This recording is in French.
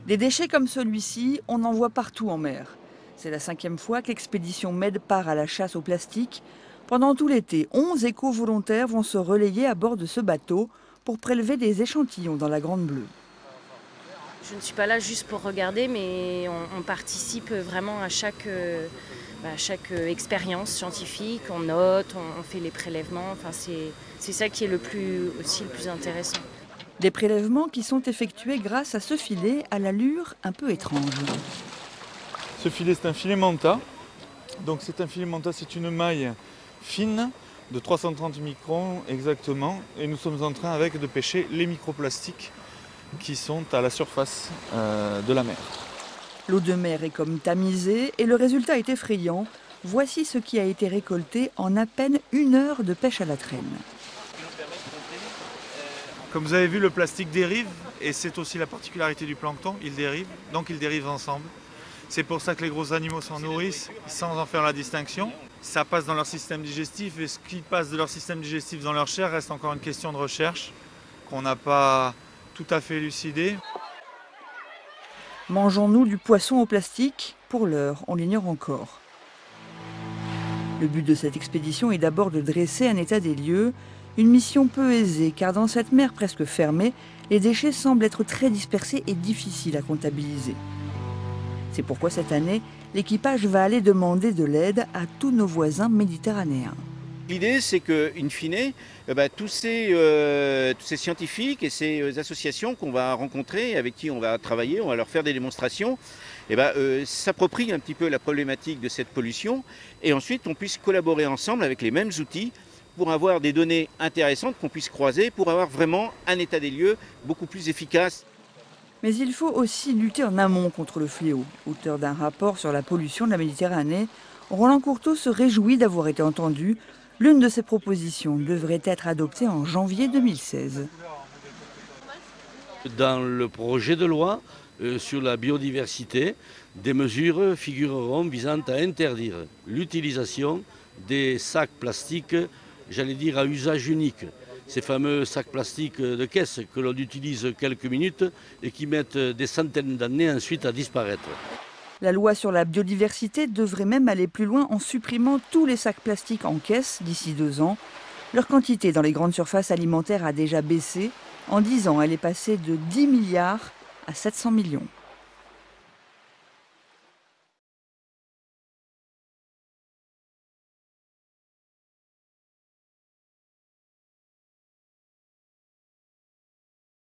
Des déchets comme celui-ci, on en voit partout en mer. C'est la 5e fois que l'expédition MED part à la chasse au plastique. Pendant tout l'été, 11 éco-volontaires vont se relayer à bord de ce bateau pour prélever des échantillons dans la Grande Bleue. Je ne suis pas là juste pour regarder, mais on participe vraiment à chaque expérience scientifique. On note, on fait les prélèvements. Enfin, c'est ça qui est le plus intéressant. Des prélèvements qui sont effectués grâce à ce filet à l'allure un peu étrange. Ce filet, c'est un filet manta. Donc c'est un filet manta, c'est une maille fine de 330 microns exactement. Et nous sommes en train de pêcher les microplastiques qui sont à la surface de la mer. L'eau de mer est comme tamisée et le résultat est effrayant. Voici ce qui a été récolté en à peine 1 heure de pêche à la traîne. Comme vous avez vu, le plastique dérive et c'est aussi la particularité du plancton, il dérive, donc ils dérivent ensemble. C'est pour ça que les gros animaux s'en nourrissent sans en faire la distinction. Ça passe dans leur système digestif et ce qui passe de leur système digestif dans leur chair reste encore une question de recherche qu'on n'a pas tout à fait élucidée. Mangeons-nous du poisson au plastique? Pour l'heure, on l'ignore encore. Le but de cette expédition est d'abord de dresser un état des lieux, une mission peu aisée car dans cette mer presque fermée, les déchets semblent être très dispersés et difficiles à comptabiliser. C'est pourquoi cette année, l'équipage va aller demander de l'aide à tous nos voisins méditerranéens. L'idée, c'est qu'in fine, tous ces scientifiques et ces associations qu'on va rencontrer, avec qui on va travailler, on va leur faire des démonstrations, s'approprient un petit peu la problématique de cette pollution et ensuite on puisse collaborer ensemble avec les mêmes outils pour avoir des données intéressantes qu'on puisse croiser, pour avoir vraiment un état des lieux beaucoup plus efficace. Mais il faut aussi lutter en amont contre le fléau. Auteur d'un rapport sur la pollution de la Méditerranée, Roland Courteau se réjouit d'avoir été entendu. L'une de ses propositions devrait être adoptée en janvier 2016. Dans le projet de loi sur la biodiversité, des mesures figureront visant à interdire l'utilisation des sacs plastiques, j'allais dire à usage unique. Ces fameux sacs plastiques de caisse que l'on utilise quelques minutes et qui mettent des centaines d'années ensuite à disparaître. La loi sur la biodiversité devrait même aller plus loin en supprimant tous les sacs plastiques en caisse d'ici 2 ans. Leur quantité dans les grandes surfaces alimentaires a déjà baissé. En 10 ans, elle est passée de 10 milliards à 700 millions.